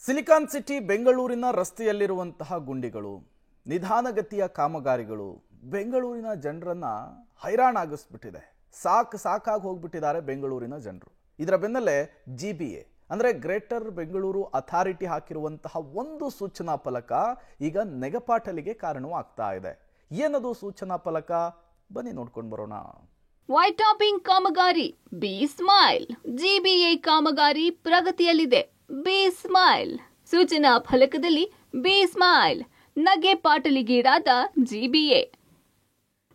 Silicon city ಬೆಂಗಳೂರಿನ ರಸ್ತೆಯಲ್ಲಿರುವಂತಹ ಗುಂಡಿಗಳು, ನಿಧಾನಗತಿಯ ಕಾಮಗಾರಿಗಳು ಬೆಂಗಳೂರಿನ ಜನರನ್ನ ಹೈರಾಣಾಗಿಸ್ಬಿಟ್ಟಿದೆ. ಸಾಕಾಗಿ ಹೋಗ್ಬಿಟ್ಟಿದ್ದಾರೆ ಬೆಂಗಳೂರಿನ ಜನರು. ಇದರ ಬೆನ್ನಲ್ಲೇ GBA ಅಂದ್ರೆ ಗ್ರೇಟರ್ ಬೆಂಗಳೂರು ಅಥಾರಿಟಿ ಹಾಕಿರುವಂತಹ ಒಂದು ಸೂಚನಾ ಫಲಕ ಈಗ ನೆಗಪಾಟಲಿಗೆ ಕಾರಣವಾಗ್ತಾ ಇದೆ. ಏನದು ಸೂಚನಾ ಫಲಕ? ಬನ್ನಿ ನೋಡ್ಕೊಂಡು ಬರೋಣ. ವೈಟ್ ಟಾಪಿಂಗ್ ಕಾಮಗಾರಿ ಬಿ ಸ್ಮೈಲ್. GBA ಕಾಮಗಾರಿ ಪ್ರಗತಿಯಲ್ಲಿದೆ. B smile. ಸೂಚನಾ ಫಲಕದಲ್ಲಿ ಬಿ ಸ್ಮೈಲ್. ನಗೆ ಪಾಟಲಿಗೀಡಾದ GBA.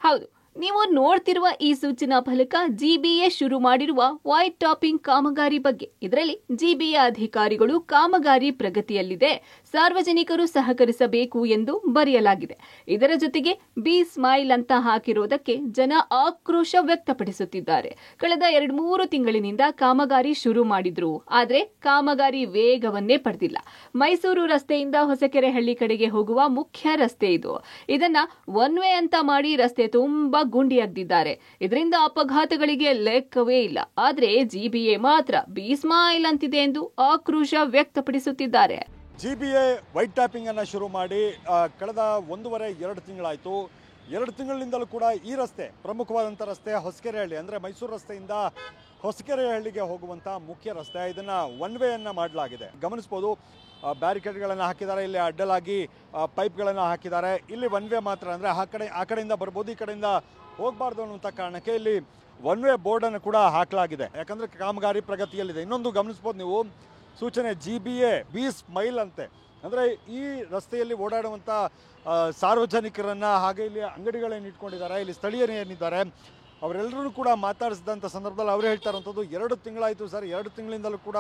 ಹೌದು, ನೀವು ನೋಡ್ತಿರುವ ಈ ಸೂಚನಾ ಫಲಕ GBA ಶುರು ಮಾಡಿರುವ ವೈಟ್ ಟಾಪಿಂಗ್ ಕಾಮಗಾರಿ ಬಗ್ಗೆ. ಇದರಲ್ಲಿ GBA ಅಧಿಕಾರಿಗಳು ಕಾಮಗಾರಿ ಪ್ರಗತಿಯಲ್ಲಿದೆ, ಸಾರ್ವಜನಿಕರು ಸಹಕರಿಸಬೇಕು ಎಂದು ಬರೆಯಲಾಗಿದೆ. ಇದರ ಜೊತೆಗೆ ಬಿ ಸ್ಮೈಲ್ ಅಂತ ಹಾಕಿರೋದಕ್ಕೆ ಜನ ಆಕ್ರೋಶ ವ್ಯಕ್ತಪಡಿಸುತ್ತಿದ್ದಾರೆ. ಕಳೆದ 2-3 ತಿಂಗಳಿನಿಂದ ಕಾಮಗಾರಿ ಶುರು ಮಾಡಿದ್ರು, ಆದ್ರೆ ಕಾಮಗಾರಿ ವೇಗವನ್ನೇ ಪಡೆದಿಲ್ಲ. ಮೈಸೂರು ರಸ್ತೆಯಿಂದ ಹೊಸಕೆರೆಹಳ್ಳಿ ಕಡೆಗೆ ಹೋಗುವ ಮುಖ್ಯ ರಸ್ತೆ ಇದು. ಇದನ್ನ ಒನ್ ವೇ ಅಂತ ಮಾಡಿ ರಸ್ತೆ ತುಂಬಾ ಗುಂಡಿಯಾಗ್ದಿದ್ದಾರೆ. ಇದರಿಂದ ಅಪಘಾತಗಳಿಗೆ ಲೆಕ್ಕವೇ ಇಲ್ಲ. ಆದ್ರೆ GBA ಮಾತ್ರ ಬಿ ಸ್ಮೈಲ್ ಅಂತಿದೆ ಎಂದು ಆಕ್ರೋಶ ವ್ಯಕ್ತಪಡಿಸುತ್ತಿದ್ದಾರೆ. GBA ವೈಟ್ ಟ್ಯಾಪಿಂಗ್ ಅನ್ನ ಶುರು ಮಾಡಿ ಕಳೆದ 1.5-2 ತಿಂಗಳಾಯಿತು. 2 ತಿಂಗಳಿಂದಲೂ ಕೂಡ ಈ ರಸ್ತೆ, ಪ್ರಮುಖವಾದಂಥ ರಸ್ತೆ ಹೊಸಕೆರೆಹಳ್ಳಿ ಅಂದರೆ ಮೈಸೂರು ರಸ್ತೆಯಿಂದ ಹೊಸಕೆರೆಹಳ್ಳಿಗೆ ಹೋಗುವಂಥ ಮುಖ್ಯ ರಸ್ತೆ, ಇದನ್ನ ಒನ್ ವೇ ಅನ್ನ ಮಾಡಲಾಗಿದೆ. ಗಮನಿಸಬಹುದು, ಬ್ಯಾರಿಕೇಡ್ಗಳನ್ನು ಹಾಕಿದ್ದಾರೆ, ಇಲ್ಲಿ ಅಡ್ಡಲಾಗಿ ಪೈಪ್ಗಳನ್ನು ಹಾಕಿದ್ದಾರೆ. ಇಲ್ಲಿ ಒನ್ ವೇ ಮಾತ್ರ, ಅಂದರೆ ಆ ಕಡೆಯಿಂದ ಬರ್ಬೋದು, ಈ ಕಡೆಯಿಂದ ಹೋಗಬಾರ್ದು ಅನ್ನುವಂಥ ಕಾರಣಕ್ಕೆ ಇಲ್ಲಿ ಒನ್ ವೇ ಬೋರ್ಡನ್ನು ಕೂಡ ಹಾಕಲಾಗಿದೆ. ಯಾಕಂದರೆ ಕಾಮಗಾರಿ ಪ್ರಗತಿಯಲ್ಲಿದೆ. ಇನ್ನೊಂದು ಗಮನಿಸ್ಬೋದು ನೀವು, ಸೂಚನೆ GBA ಬಿ ಸ್ಮೈಲ್ ಅಂತೆ. ಅಂದರೆ ಈ ರಸ್ತೆಯಲ್ಲಿ ಓಡಾಡುವಂಥ ಸಾರ್ವಜನಿಕರನ್ನು, ಹಾಗೆ ಇಲ್ಲಿ ಅಂಗಡಿಗಳೇನು ಇಟ್ಕೊಂಡಿದ್ದಾರೆ, ಇಲ್ಲಿ ಸ್ಥಳೀಯರು ಏನಿದ್ದಾರೆ ಅವರೆಲ್ಲರೂ ಕೂಡ ಮಾತಾಡಿಸಿದಂಥ ಸಂದರ್ಭದಲ್ಲಿ ಅವರು ಹೇಳ್ತಾ ಇರುವಂಥದ್ದು, 2 ತಿಂಗಳಾಯಿತು ಸರ್, 2 ತಿಂಗಳಿಂದಲೂ ಕೂಡ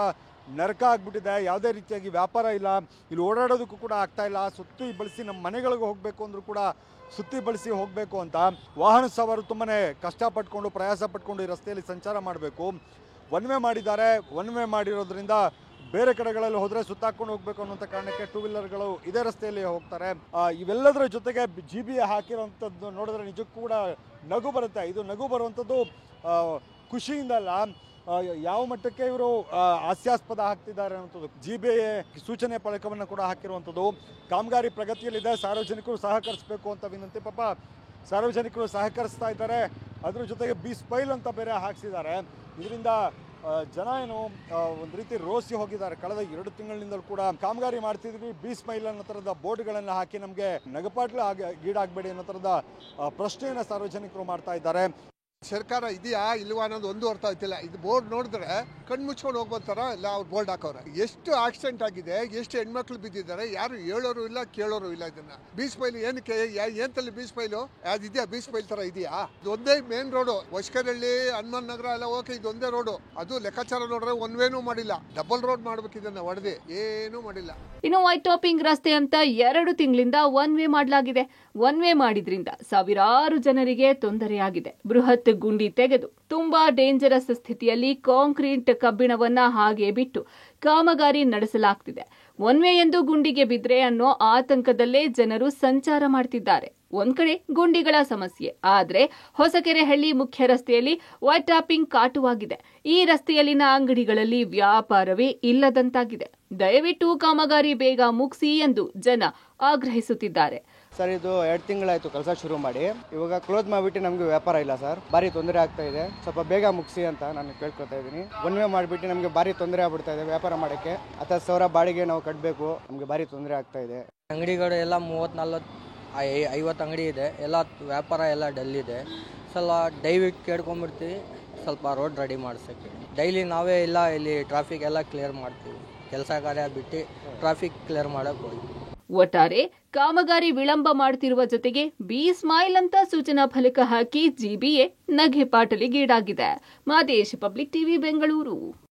ನರಕ ಆಗಿಬಿಟ್ಟಿದೆ, ಯಾವುದೇ ರೀತಿಯಾಗಿ ವ್ಯಾಪಾರ ಇಲ್ಲ, ಇಲ್ಲಿ ಓಡಾಡೋದಕ್ಕೂ ಕೂಡ ಆಗ್ತಾ ಇಲ್ಲ, ಸುತ್ತಿ ಬಳಸಿ ನಮ್ಮ ಮನೆಗಳಿಗೆ ಹೋಗಬೇಕು ಅಂದರೂ ಕೂಡ ಸುತ್ತಿ ಬಳಸಿ ಹೋಗಬೇಕು ಅಂತ ವಾಹನ ಸವಾರರು ತುಂಬಾ ಕಷ್ಟಪಟ್ಕೊಂಡು ಪ್ರಯಾಸ ಪಟ್ಕೊಂಡು ಈ ರಸ್ತೆಯಲ್ಲಿ ಸಂಚಾರ ಮಾಡಬೇಕು. ಒನ್ ವೇ ಮಾಡಿದ್ದಾರೆ. ಒನ್ ವೇ ಮಾಡಿರೋದ್ರಿಂದ ಬೇರೆ ಕಡೆಗಳಲ್ಲಿ ಹೋದರೆ ಸುತ್ತಾಕೊಂಡು ಹೋಗಬೇಕು ಅನ್ನುವಂಥ ಕಾರಣಕ್ಕೆ 2 ವೀಲರ್ಗಳು ಇದೇ ರಸ್ತೆಯಲ್ಲಿ ಹೋಗ್ತಾರೆ. ಇವೆಲ್ಲದರ ಜೊತೆಗೆ GBA ಹಾಕಿರೋಂಥದ್ದು ನೋಡಿದ್ರೆ ನಿಜಕ್ಕೂ ಕೂಡ ನಗು ಬರುತ್ತೆ. ಇದು ನಗು ಬರುವಂಥದ್ದು ಖುಷಿಯಿಂದಲ್ಲ, ಯಾವ ಮಟ್ಟಕ್ಕೆ ಇವರು ಹಾಸ್ಯಾಸ್ಪದ ಹಾಕ್ತಿದ್ದಾರೆ ಅನ್ನೋಂಥದ್ದು. GBA ಸೂಚನೆ ಫಲಕವನ್ನು ಕೂಡ ಹಾಕಿರುವಂಥದ್ದು. ಕಾಮಗಾರಿ ಪ್ರಗತಿಯಲ್ಲಿದೆ, ಸಾರ್ವಜನಿಕರು ಸಹಕರಿಸಬೇಕು ಅಂತ ವಿನಂತಿ. ಪಾಪ ಸಾರ್ವಜನಿಕರು ಸಹಕರಿಸ್ತಾ ಇದ್ದಾರೆ. ಅದ್ರ ಜೊತೆಗೆ ಬಿ ಸ್ಮೈಲ್ ಅಂತ ಬೇರೆ ಹಾಕ್ಸಿದ್ದಾರೆ. ಇದರಿಂದ ಜನ ಏನು ಒಂದು ರೀತಿ ರೋಸಿ ಹೋಗಿದ್ದಾರೆ. ಕಳೆದ 2 ತಿಂಗಳಿನಿಂದಲೂ ಕೂಡ ಕಾಮಗಾರಿ ಮಾಡ್ತಿದ್ವಿ, ಬಿ ಸ್ಮೈಲ್ ಅನ್ನೋ ಥರದ ಬೋರ್ಡ್ಗಳನ್ನು ಹಾಕಿ ನಮಗೆ ನಗಪಾಟ್ಲ ಗೀಡಾಗಬೇಡಿ ಅನ್ನೋ ಥರದ ಪ್ರಶ್ನೆಯನ್ನು ಸಾರ್ವಜನಿಕರು ಮಾಡ್ತಾ ಇದ್ದಾರೆ. ಸರ್ಕಾರ ಇದೆಯಾ ಇಲ್ವಾ ಅನ್ನೋದು ಒಂದು ಅರ್ಥ ಆಯ್ತಿಲ್ಲ. ಇದು ಬೋರ್ಡ್ ನೋಡಿದ್ರೆ ಕಣ್ಣು ಮುಚ್ಕೊಂಡು ಹೋಗ್ಬೋತಾರ ಇಲ್ಲ, ಅವ್ರು ಬೋರ್ಡ್ ಹಾಕೋರೆ. ಎಷ್ಟು ಆಕ್ಸಿಡೆಂಟ್ ಆಗಿದೆ, ಎಷ್ಟು ಹೆಣ್ಮಕ್ಳು ಬಿದ್ದಿದ್ದಾರೆ, ಯಾರು ಹೇಳೋರು ಇಲ್ಲ ಕೇಳೋರು ಇಲ್ಲ. ಇದನ್ನ ಬಿ ಸ್ಮೈಲ್ ಏನಕ್ಕೆ, ಏಂತಲ್ಲಿ ಬಿ ಸ್ಮೈಲು ಇದೆಯಾ? ಬಿ ಸ್ಮೈಲ್ ತರ ಇದೆಯಾ? ಇದೊಂದೇ ಮೇನ್ ರೋಡು, ಹೊಸಕೆರೆಹಳ್ಳಿ ಹನುಮಾನ್ ನಗರ ಎಲ್ಲ ಓಕೆ, ಇದೊಂದೇ ರೋಡು. ಅದು ಲೆಕ್ಕಾಚಾರ ನೋಡ್ರೆ ಒನ್ ವೇನೂ ಮಾಡಿಲ್ಲ, ಡಬಲ್ ರೋಡ್ ಮಾಡ್ಬೇಕು. ಇದನ್ನ ಹೊಡೆದಿ ಏನೂ ಮಾಡಿಲ್ಲ. ಇನ್ನು ವೈಟ್ ಟಾಪಿಂಗ್ ರಸ್ತೆ ಅಂತ 2 ತಿಂಗಳಿಂದ ಒನ್ ವೇ ಮಾಡಲಾಗಿದೆ. ಒನ್ ವೇ ಮಾಡಿದ್ರಿಂದ ಸಾವಿರಾರು ಜನರಿಗೆ ತೊಂದರೆಯಾಗಿದೆ. ಬೃಹತ್ ಗುಂಡಿ ತೆಗೆದು ತುಂಬಾ ಡೇಂಜರಸ್ ಸ್ಥಿತಿಯಲ್ಲಿ ಕಾಂಕ್ರೀಟ್ ಕಬ್ಬಿಣವನ್ನ ಹಾಗೆ ಬಿಟ್ಟು ಕಾಮಗಾರಿ ನಡೆಸಲಾಗ್ತಿದೆ. ಒನ್ ವೇ ಎಂದು ಗುಂಡಿಗೆ ಬಿದ್ರೆ ಅನ್ನೋ ಆತಂಕದಲ್ಲೇ ಜನರು ಸಂಚಾರ ಮಾಡ್ತಿದ್ದಾರೆ. ಒಂದ್ ಕಡೆ ಗುಂಡಿಗಳ ಸಮಸ್ಯೆ, ಆದ್ರೆ ಹೊಸಕೆರೆಹಳ್ಳಿ ಮುಖ್ಯ ರಸ್ತೆಯಲ್ಲಿ ವೈಟ್ ಟಾಪಿಂಗ್ ಕಾಟುವಾಗಿದೆ. ಈ ರಸ್ತೆಯಲ್ಲಿನ ಅಂಗಡಿಗಳಲ್ಲಿ ವ್ಯಾಪಾರವೇ ಇಲ್ಲದಂತಾಗಿದೆ. ದಯವಿಟ್ಟು ಕಾಮಗಾರಿ ಬೇಗ ಮುಗಿಸಿ ಎಂದು ಜನ ಆಗ್ರಹಿಸುತ್ತಿದ್ದಾರೆ. ಸರ್, ಇದು 2 ತಿಂಗಳಾಯ್ತು ಕೆಲಸ ಶುರು ಮಾಡಿ, ಇವಾಗ ಕ್ಲೋಸ್ ಮಾಡಿಬಿಟ್ಟು ನಮಗೆ ವ್ಯಾಪಾರ ಇಲ್ಲ ಸರ್, ಭಾರಿ ತೊಂದರೆ ಆಗ್ತಾ ಇದೆ. ಸ್ವಲ್ಪ ಬೇಗ ಮುಗಿಸಿ ಅಂತ ನಾನು ಕೇಳ್ಕೊತಾ ಇದ್ದೀನಿ. ಒನ್ ವೇ ಮಾಡಿಬಿಟ್ಟು ನಮಗೆ ಭಾರಿ ತೊಂದರೆ ಆಗ್ಬಿಡ್ತಾ ಇದೆ. ವ್ಯಾಪಾರ ಮಾಡೋಕ್ಕೆ 10,000 ಬಾಡಿಗೆ ನಾವು ಕಟ್ಟಬೇಕು, ನಮಗೆ ಭಾರಿ ತೊಂದರೆ ಆಗ್ತಾ ಇದೆ. ಅಂಗಡಿಗಳು ಎಲ್ಲ 30-40-50 ಅಂಗಡಿ ಇದೆ, ಎಲ್ಲ ವ್ಯಾಪಾರ ಎಲ್ಲ ಡಲ್ ಇದೆ. ಸ್ವಲ್ಪ ದಯವಿಟ್ಟು ಕೇಳ್ಕೊಂಬಿಡ್ತೀವಿ, ಸ್ವಲ್ಪ ರೋಡ್ ರೆಡಿ ಮಾಡಿಸೋಕ್ಕೆ. ಡೈಲಿ ನಾವೇ ಇಲ್ಲ ಇಲ್ಲಿ ಟ್ರಾಫಿಕ್ ಎಲ್ಲ ಕ್ಲಿಯರ್ ಮಾಡ್ತೀವಿ. ಕೆಲಸ ಕಾರ್ಯ ಬಿಟ್ಟು ಟ್ರಾಫಿಕ್ ಕ್ಲಿಯರ್ ಮಾಡೋಕೆ ಹೋಗಿ. ಒಟ್ಟಾರೆ ಕಾಮಗಾರಿ ವಿಳಂಬ ಮಾಡುತ್ತಿರುವ ಜೊತೆಗೆ ಬಿ ಸ್ಮೈಲ್ ಅಂತ ಸೂಚನಾ ಫಲಕ ಹಾಕಿ GBA ನಗೆ ಪಾಟಲಿಗೀಡಾಗಿದೆ. Madesh, public TV, Bengaluru.